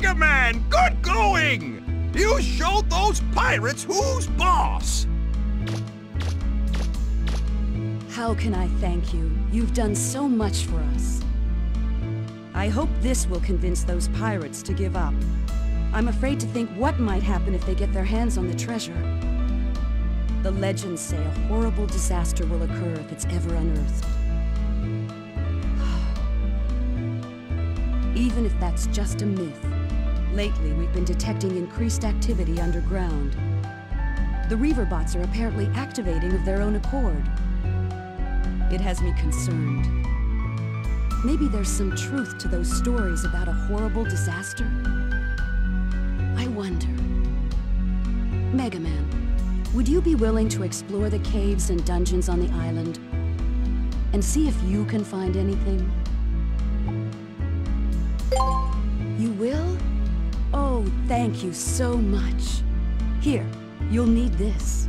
Mega Man, good going! You showed those pirates who's boss! How can I thank you? You've done so much for us. I hope this will convince those pirates to give up. I'm afraid to think what might happen if they get their hands on the treasure. The legends say a horrible disaster will occur if it's ever unearthed. Even if that's just a myth, lately we've been detecting increased activity underground. The Reaver bots are apparently activating of their own accord. It has me concerned. Maybe there's some truth to those stories about a horrible disaster? I wonder. Mega Man, would you be willing to explore the caves and dungeons on the island and see if you can find anything? You will? Oh, thank you so much. Here, you'll need this.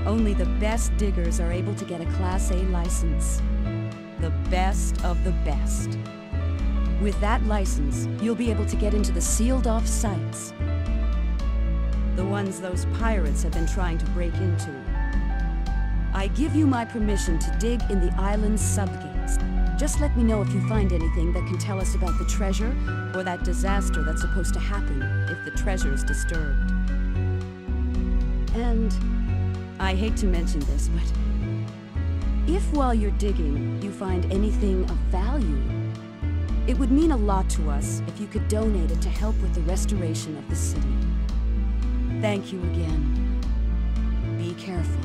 Only the best diggers are able to get a Class A license. The best of the best. With that license, you'll be able to get into the sealed-off sites. The ones those pirates have been trying to break into. I give you my permission to dig in the island's subgates. Just let me know if you find anything that can tell us about the treasure or that disaster that's supposed to happen if the treasure's disturbed. And I hate to mention this, but if while you're digging you find anything of value, it would mean a lot to us if you could donate it to help with the restoration of the city. Thank you again. Be careful.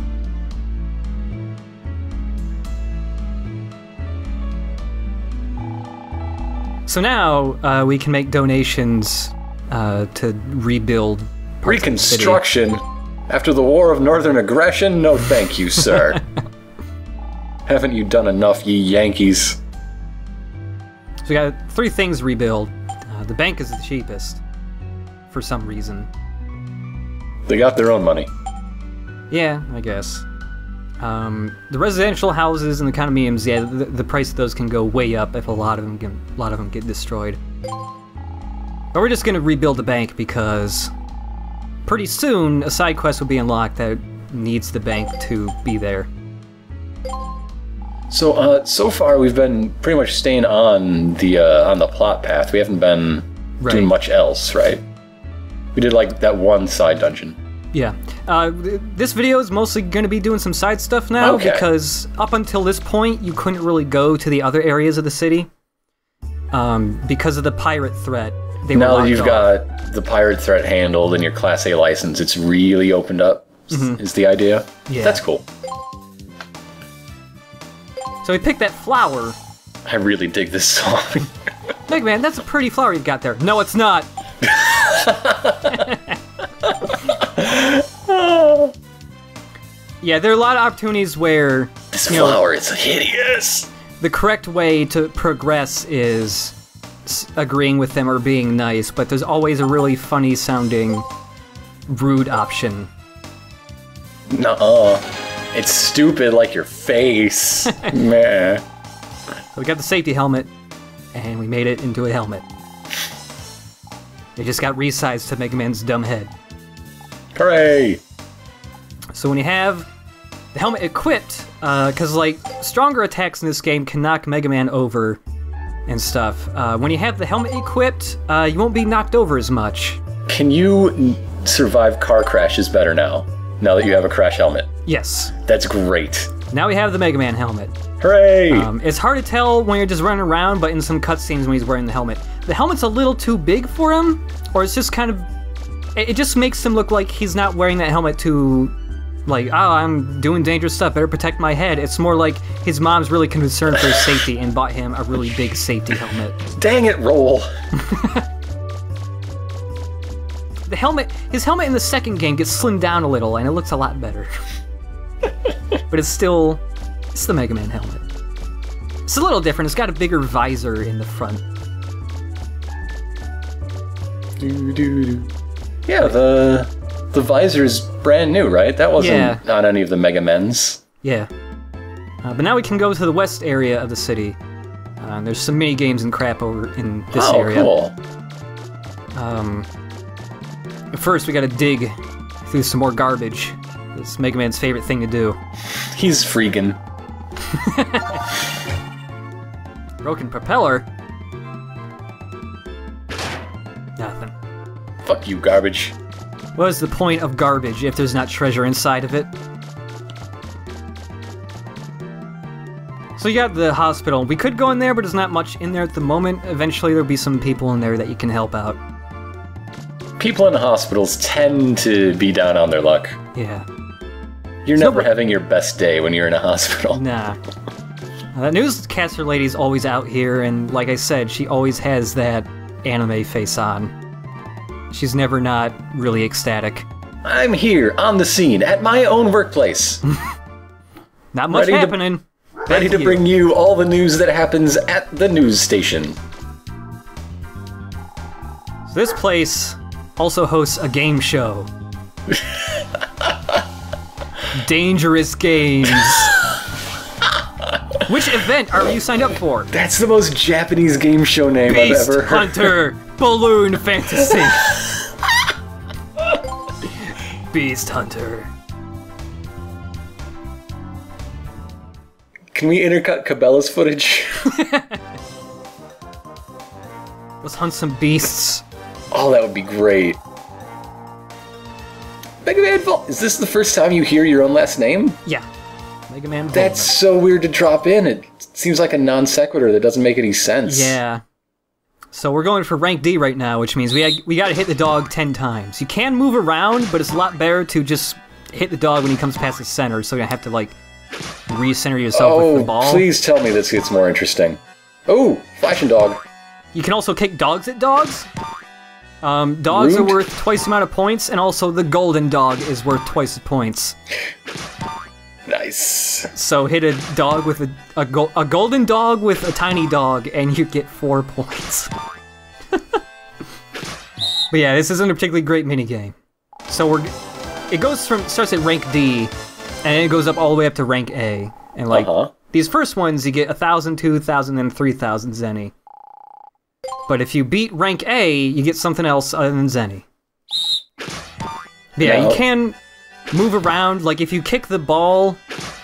So now we can make donations to rebuild parts Reconstruction? of the city. After the War of Northern Aggression? No thank you, sir. Haven't you done enough, ye Yankees? So we got 3 things to rebuild. The bank is the cheapest, for some reason. They got their own money. Yeah, I guess. The residential houses and the condominiums, yeah, the price of those can go way up if a lot of them get destroyed. But we're just gonna rebuild the bank because pretty soon a side quest will be unlocked that needs the bank to be there. So, so far we've been pretty much staying on the plot path. We haven't been doing much else, right? We did like that one side dungeon. Yeah. This video is mostly going to be doing some side stuff now, because up until this point you couldn't really go to the other areas of the city because of the pirate threat. Now that you've got the pirate threat handled and your Class A license, it's really opened up, is the idea? Yeah. That's cool. So we picked that flower. I really dig this song. Mega Man, that's a pretty flower you got there. No, it's not. Yeah, there are a lot of opportunities where this flower is hideous. The correct way to progress is agreeing with them or being nice, but there's always a really funny sounding rude option. Nuh-uh. It's stupid like your face. Meh. We got the safety helmet, and we made it into a helmet. It just got resized to Mega Man's dumb head. Hooray! So when you have the helmet equipped, because like stronger attacks in this game can knock Mega Man over and stuff. When you have the helmet equipped, you won't be knocked over as much. Can you survive car crashes better now that you have a crash helmet? Yes. That's great. Now we have the Mega Man helmet. Hooray! It's hard to tell when you're just running around, but in some cutscenes when he's wearing the helmet. The helmet's a little too big for him, or it's just kind of... It just makes him look like he's not wearing that helmet to... Like, oh, I'm doing dangerous stuff, better protect my head. It's more like his mom's really concerned for his safety and bought him a really big safety helmet. Dang it, Roll! The helmet... His helmet in the second game gets slimmed down a little, and it looks a lot better. But it's still... It's the Mega Man helmet. It's a little different. It's got a bigger visor in the front. Yeah, the visor's brand new, right? That wasn't on any of the Mega Men's. Yeah. But now we can go to the west area of the city. There's some mini games and crap over in this area. Oh, cool. First, we gotta dig through some more garbage. It's Mega Man's favorite thing to do. He's freaking. Broken propeller? Nothing. Fuck you, garbage. What is the point of garbage if there's not treasure inside of it? So you got the hospital. We could go in there, but there's not much in there at the moment. Eventually there'll be some people in there that you can help out. People in hospitals tend to be down on their luck. Yeah. You're never having your best day when you're in a hospital. Nah. That newscaster lady's always out here, and like I said, she always has that anime face on. She's never not really ecstatic. I'm here, on the scene, at my own workplace. Not much happening. Ready to bring you all the news that happens at the news station. So this place also hosts a game show. Dangerous Games. Which event are you signed up for? That's the most Japanese game show name I've ever heard. Hunter Balloon Fantasy. Beast Hunter. Can we intercut Cabela's footage? Let's hunt some beasts. Oh, that would be great. Mega Man Vault. Is this the first time you hear your own last name? Yeah. Mega Man Vault. That's so weird to drop in. It seems like a non sequitur that doesn't make any sense. Yeah. So we're going for rank D right now, which means we gotta hit the dog 10 times. You can move around, but it's a lot better to just hit the dog when he comes past the center, so you have to, like, recenter yourself with the ball. Please tell me this gets more interesting. Oh, flashing dog. You can also kick dogs at dogs. Dogs are worth twice the amount of points, and also the golden dog is worth twice the points. Nice. So hit a dog with a golden dog with a tiny dog, and you get 4 points. But yeah, this isn't a particularly great minigame. So it starts at rank D, and it goes up all the way up to rank A. And like these first ones, you get 1,000, 2,000, and 3,000 Zenny. But if you beat rank A, you get something else other than Zenny. Yeah, you can move around. Like if you kick the ball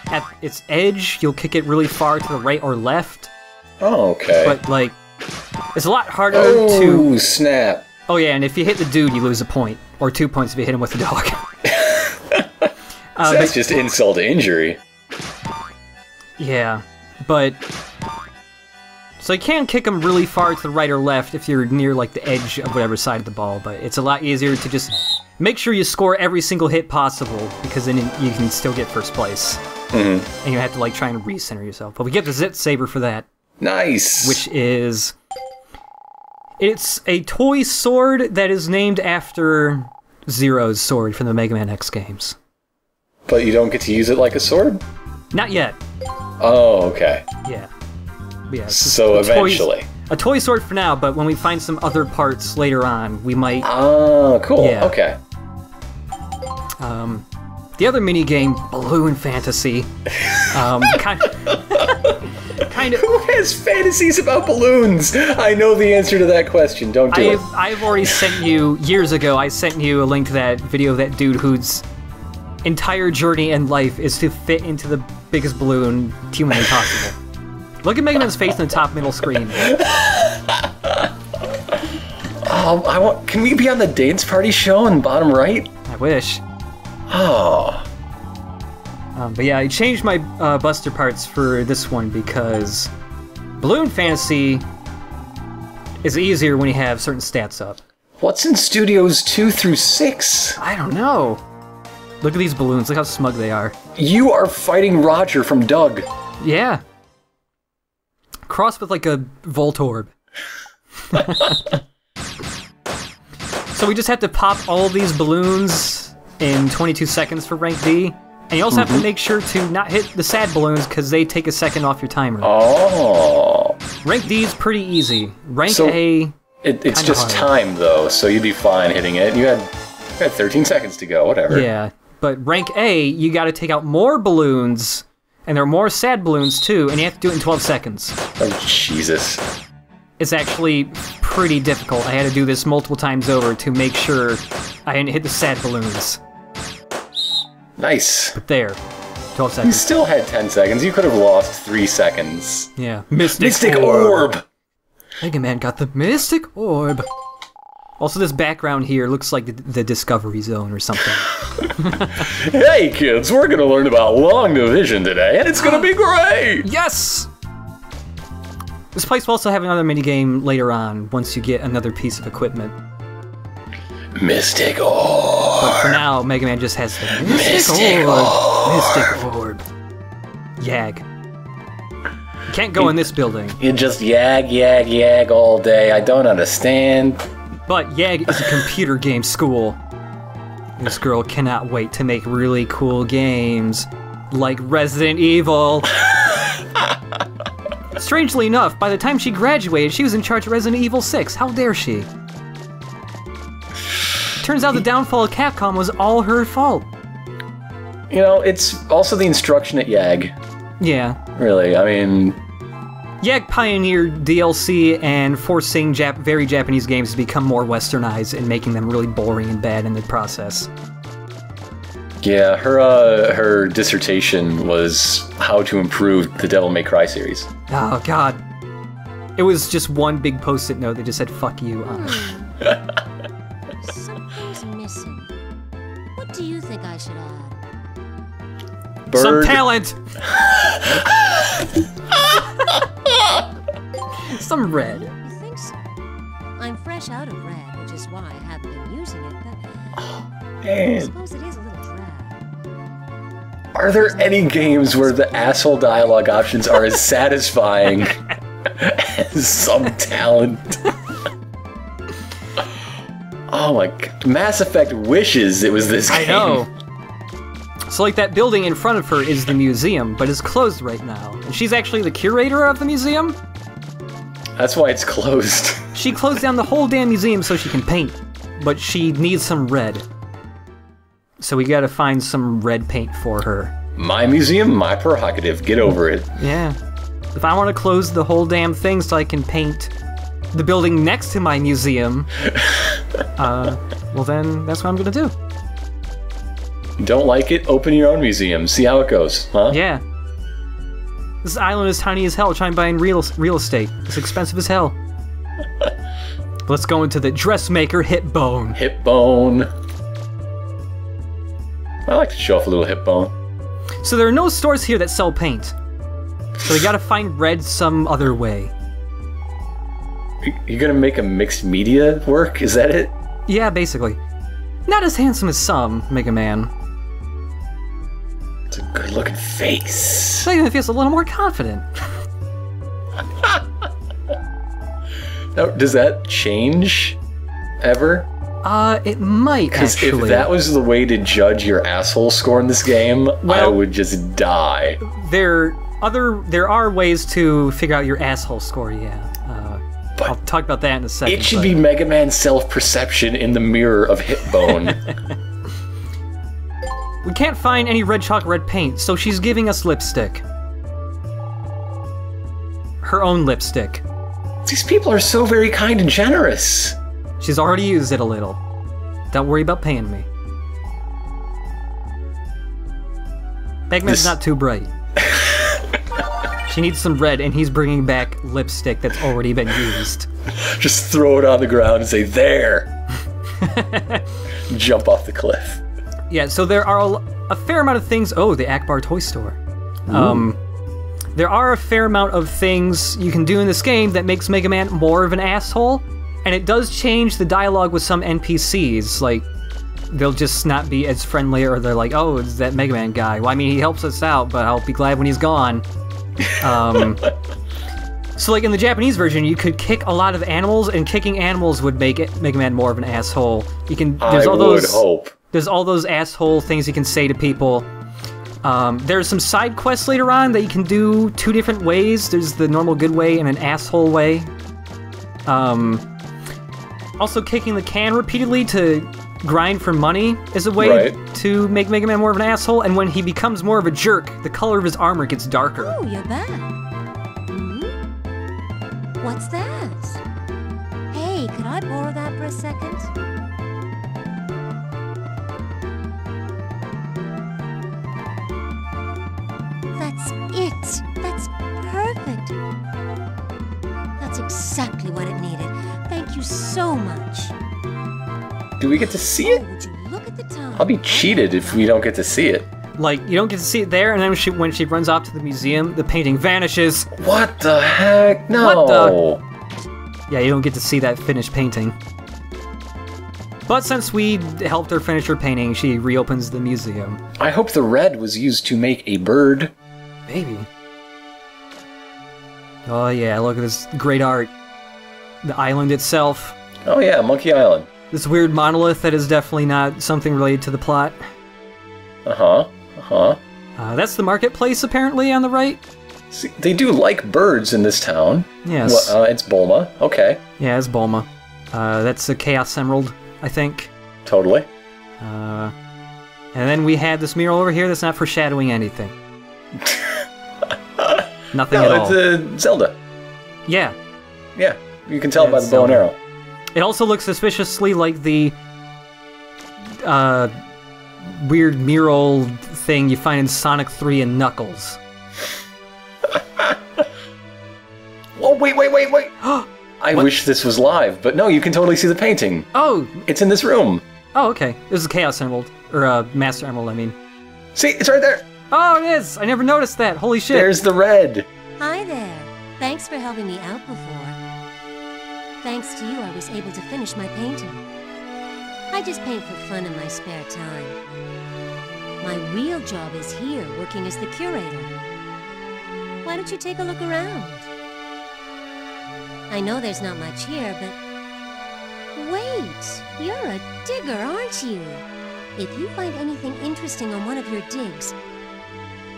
at its edge, you'll kick it really far to the right or left. Oh, okay. But like, it's a lot harder to... to... snap. Oh yeah, and if you hit the dude, you lose a point. Or 2 points if you hit him with the dog. So that's just insult to injury. Yeah, but... So you can kick them really far to the right or left if you're near like the edge of whatever side of the ball, but it's a lot easier to just make sure you score every single hit possible, because then you can still get first place. And you have to like try and recenter yourself. But we get the Zit Saber for that. Nice! Which is... It's a toy sword that is named after Zero's sword from the Mega Man X games. But you don't get to use it like a sword? Not yet. Oh, okay. Yeah. Yeah, so eventually. A toy sword for now, but when we find some other parts later on, we might... Oh, cool. Yeah. Okay. The other minigame, Balloon Fantasy. Kind of... Who has fantasies about balloons? I know the answer to that question. Don't do it. I've already sent you, years ago, I sent you a link to that video of that dude whose entire journey in life is to fit into the biggest balloon humanly possible. Look at Mega Man's face in the top middle screen. Oh, can we be on the dance party show in bottom right? I wish. Oh. But yeah, I changed my Buster parts for this one because Balloon Fantasy is easier when you have certain stats up. What's in Studios 2 through 6? I don't know. Look at these balloons. Look how smug they are. You are fighting Roger from Doug. Yeah. Crossed with like a Voltorb. So we just have to pop all these balloons in 22 seconds for rank D. And you also have to make sure to not hit the sad balloons because they take a second off your timer. Oh. Rank D is pretty easy. Rank A... It's just time, though, so you'd be fine hitting it. You had 13 seconds to go, whatever. Yeah, but rank A, you gotta take out more balloons And there are more sad balloons, too, and you have to do it in 12 seconds. Oh, Jesus. It's actually pretty difficult. I had to do this multiple times over to make sure I didn't hit the sad balloons. Nice. But there. 12 seconds. You still had 10 seconds. You could have lost 3 seconds. Yeah. Mystic Orb! Mega Man got the Mystic Orb. Also, this background here looks like the Discovery Zone or something. Hey, kids, we're gonna learn about long division today, and it's gonna be great! Yes! This place will also have another minigame later on, once you get another piece of equipment. Mystic Orb! But for now, Mega Man just has the Mystic Orb! Mystic Orb. Yag. You can't go in this building. You just yag all day. I don't understand. But Yag is a computer game school. This girl cannot wait to make really cool games, like Resident Evil. Strangely enough, by the time she graduated, she was in charge of Resident Evil 6. How dare she? Turns out the downfall of Capcom was all her fault. You know, it's also the instruction at YAG. Yeah. Really, I mean... YAG pioneered DLC and forcing very Japanese games to become more westernized and making them really boring and bad in the process. Yeah, her dissertation was how to improve the Devil May Cry series. Oh, God. It was just one big post-it note that just said, fuck you on it. Something's missing. What do you think I should add? Bird. Some talent! Some red. You think so? I'm fresh out of red, which is why I haven't been using it, but I Man. suppose it is a little drab. Are there any games where the asshole dialogue options are as satisfying as some talent? Oh my god. Mass Effect wishes it was this game. I know. So, like, that building in front of her is the museum, but it's closed right now. And she's actually the curator of the museum? That's why it's closed. She closed down the whole damn museum so she can paint, but she needs some red. So we gotta find some red paint for her. My museum, my prerogative. Get over it. Yeah. If I want to close the whole damn thing so I can paint the building next to my museum, well then, that's what I'm gonna do. Don't like it? Open your own museum. See how it goes, huh? Yeah. This island is tiny as hell. Try and buy in real estate. It's expensive as hell. Let's go into the dressmaker hip bone. Hip bone. I like to show off a little hip bone. So there are no stores here that sell paint. So we gotta find red some other way. You're gonna make a mixed media work? Is that it? Yeah, basically. Not as handsome as some, Mega Man. It's a good looking face. Mega Man feels a little more confident. Now, does that change ever? It might, Because actually. if that was the way to judge your asshole score in this game, I would just die. There are ways to figure out your asshole score, yeah. But I'll talk about that in a second. It should be Mega Man's self-perception in the mirror of hip bone. We can't find any red chalk red paint, so she's giving us lipstick. Her own lipstick. These people are so very kind and generous. She's already used it a little. Don't worry about paying me. Bagman's not too bright. She needs some red, and he's bringing back lipstick that's already been used. Just throw it on the ground and say, there! Jump off the cliff. Yeah, so there are a fair amount of things... Oh, the Akbar toy store. There are a fair amount of things you can do in this game that makes Mega Man more of an asshole, and it does change the dialogue with some NPCs, like, they'll just not be as friendly, or they're like, oh, it's that Mega Man guy. Well, I mean, he helps us out, but I'll be glad when he's gone. So, like, in the Japanese version, you could kick a lot of animals, and kicking animals would make Mega Man more of an asshole. You can... There's all those, hope. There's all those asshole things you can say to people. There's some side quests later on that you can do 2 different ways. There's the normal good way and an asshole way. Also, kicking the can repeatedly to grind for money is a way to make Mega Man more of an asshole, and when he becomes more of a jerk, the color of his armor gets darker. Oh, you're back. What's that? Hey, could I borrow that for a second? That's it. That's perfect. That's exactly what it needed. Thank you so much. Do we get to see it? Oh, would you look at the time? I'll be cheated if we don't get to see it. Like, you don't get to see it there, and then when she runs off to the museum, the painting vanishes. What the heck? No. What the? Yeah, you don't get to see that finished painting. But since we helped her finish her painting, she reopens the museum. I hope the red was used to make a bird. Maybe. Oh yeah, look at this great art. The island itself. Oh yeah, Monkey Island. This weird monolith that is definitely not something related to the plot. That's the marketplace, apparently, on the right. See, they do like birds in this town. Yes. Well, it's Bulma. Okay. Yeah, it's Bulma. That's a Chaos Emerald, I think. Totally. And then we had this mural over here that's not foreshadowing anything. Nothing at all. No, it's Zelda. Yeah. Yeah, you can tell by the bow and arrow. It also looks suspiciously like the weird mural thing you find in Sonic 3 and Knuckles. Oh, wait. I wish this was live, but no, you can totally see the painting. Oh! It's in this room. Oh, okay. This is a Chaos Emerald. Or a Master Emerald, I mean. See, it's right there. Oh, it is! I never noticed that. Holy shit. There's the red. Hi there. Thanks for helping me out before. Thanks to you, I was able to finish my painting. I just paint for fun in my spare time. My real job is here, working as the curator. Why don't you take a look around? I know there's not much here, but... Wait! You're a digger, aren't you? If you find anything interesting on one of your digs,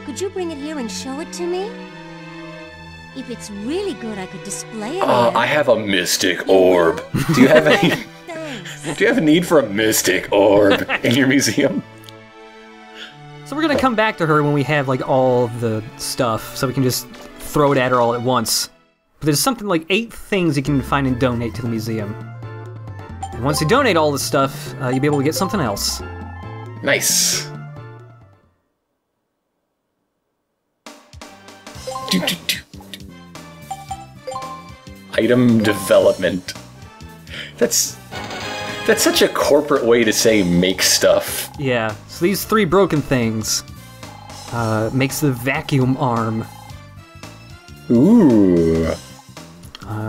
could you bring it here and show it to me? If it's really good, I could display it. I have a mystic orb. Do you have any? Thanks. Do you have a need for a mystic orb in your museum? So we're gonna come back to her when we have like all the stuff, so we can just throw it at her all at once. But there's something like 8 things you can find and donate to the museum. And once you donate all this stuff, you'll be able to get something else. Nice. Item development. That's such a corporate way to say make stuff. Yeah, so these 3 broken things makes the vacuum arm. Ooh.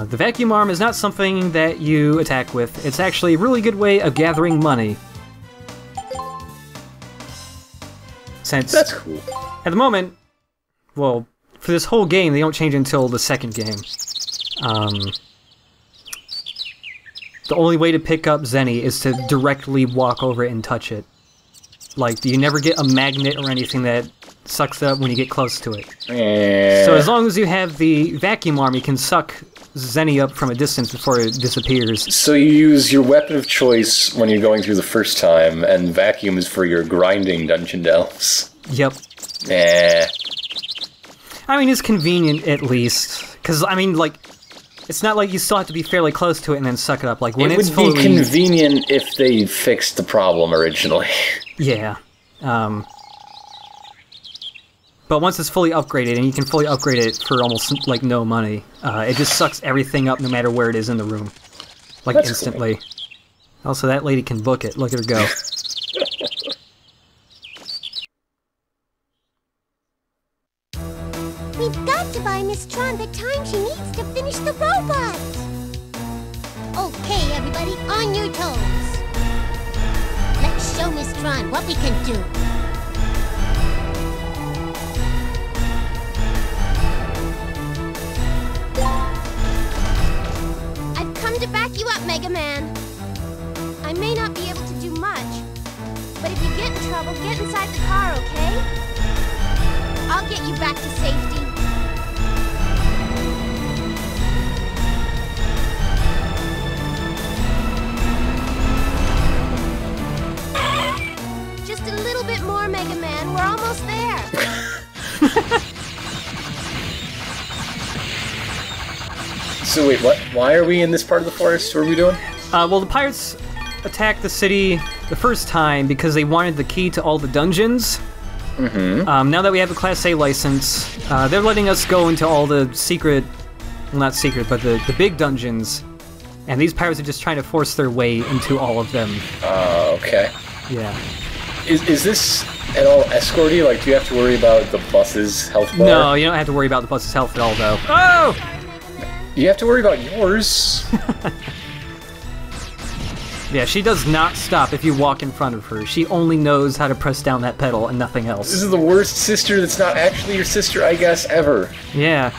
The vacuum arm is not something that you attack with. It's actually a really good way of gathering money. Since that's cool. At the moment, well, for this whole game, they don't change until the second game. The only way to pick up Zenny is to directly walk over it and touch it. Like, you never get a magnet or anything that sucks up when you get close to it. So as long as you have the vacuum arm, you can suck Zenny up from a distance before it disappears. So you use your weapon of choice when you're going through the first time, and vacuum is for your grinding dungeon delves. Yep. I mean, it's convenient at least. Because, I mean, like, it's not like you still have to be fairly close to it and then suck it up. Like, when it's fully... It would be convenient if they fixed the problem originally. Yeah. But once it's fully upgraded, and you can fully upgrade it for almost, like, no money, it just sucks everything up no matter where it is in the room. Like, that's instantly. Cool. Also, that lady can book it. Look at her go. We've got to buy Miss Tron the time she needs to finish the robot! Okay, everybody, on your toes! Let's show Miss Tron what we can do! I've come to back you up, Mega Man! I may not be able to do much, but if you get in trouble, get inside the car, okay? I'll get you back to safety. So wait, what? Why are we in this part of the forest? What are we doing? Well, the pirates attacked the city the first time because they wanted the key to all the dungeons. Mm-hmm. Now that we have a Class A license, they're letting us go into all the secret, well, not secret, but the big dungeons. And these pirates are just trying to force their way into all of them. Okay. Yeah. Is this at all escorty? Like, do you have to worry about the bus's health bar? No, you don't have to worry about the bus's health at all, though. Oh! You have to worry about yours. Yeah, she does not stop if you walk in front of her. She only knows how to press down that pedal and nothing else. This is the worst sister that's not actually your sister, I guess, ever. Yeah.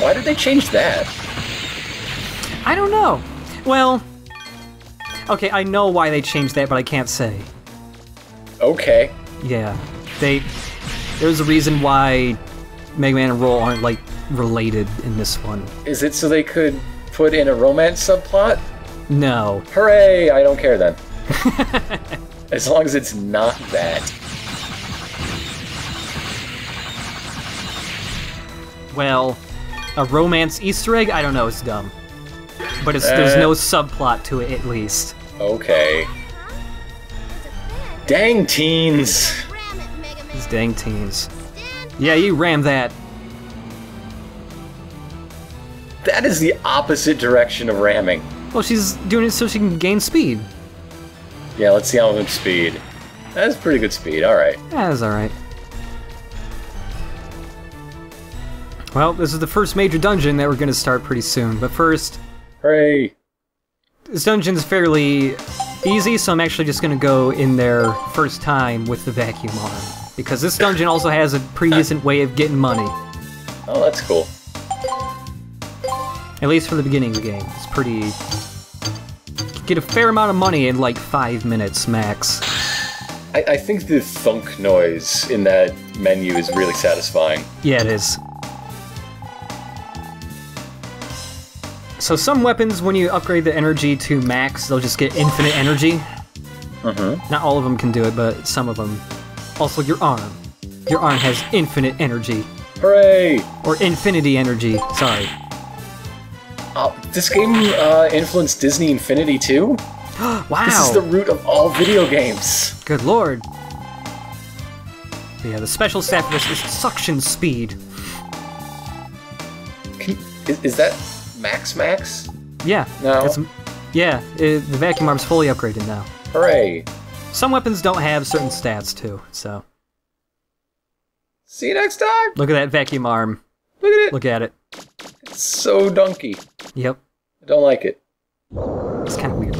Why did they change that? I don't know. Well, okay, I know why they changed that, but I can't say. Okay. Yeah. There's a reason why Mega Man and Roll aren't, like, related in this one. Is it so they could put in a romance subplot? No. Hooray! I don't care then. As long as it's not that. Well, a romance Easter egg? I don't know, it's dumb. But there's no subplot to it, at least. Okay. Dang teens! These dang teens. Yeah, you ram that. That is the opposite direction of ramming. Well, she's doing it so she can gain speed. Yeah, let's see how much speed. That's pretty good speed, alright. Yeah, that's alright. Well, this is the first major dungeon that we're going to start pretty soon, but first... Hooray! This dungeon's fairly easy, so I'm actually just going to go in there first time with the vacuum arm. Because this dungeon also has a pretty decent way of getting money. Oh, that's cool. At least for the beginning of the game. It's pretty... Get a fair amount of money in like 5 minutes max. I think the thunk noise in that menu is really satisfying. Yeah, it is. So some weapons, when you upgrade the energy to max, they'll just get infinite energy. Mm-hmm. Not all of them can do it, but some of them. Also, your arm. Your arm has infinite energy. Hooray! Or infinity energy, sorry. This game influenced Disney Infinity too? Wow! This is the root of all video games! Good lord. But yeah, the special stat for this is suction speed. Is that max? Yeah. No? The vacuum arm's fully upgraded now. Hooray! Some weapons don't have certain stats too, so... See you next time! Look at that vacuum arm. Look at it! Look at it. It's so dunky. Yep. I don't like it. It's kind of weird.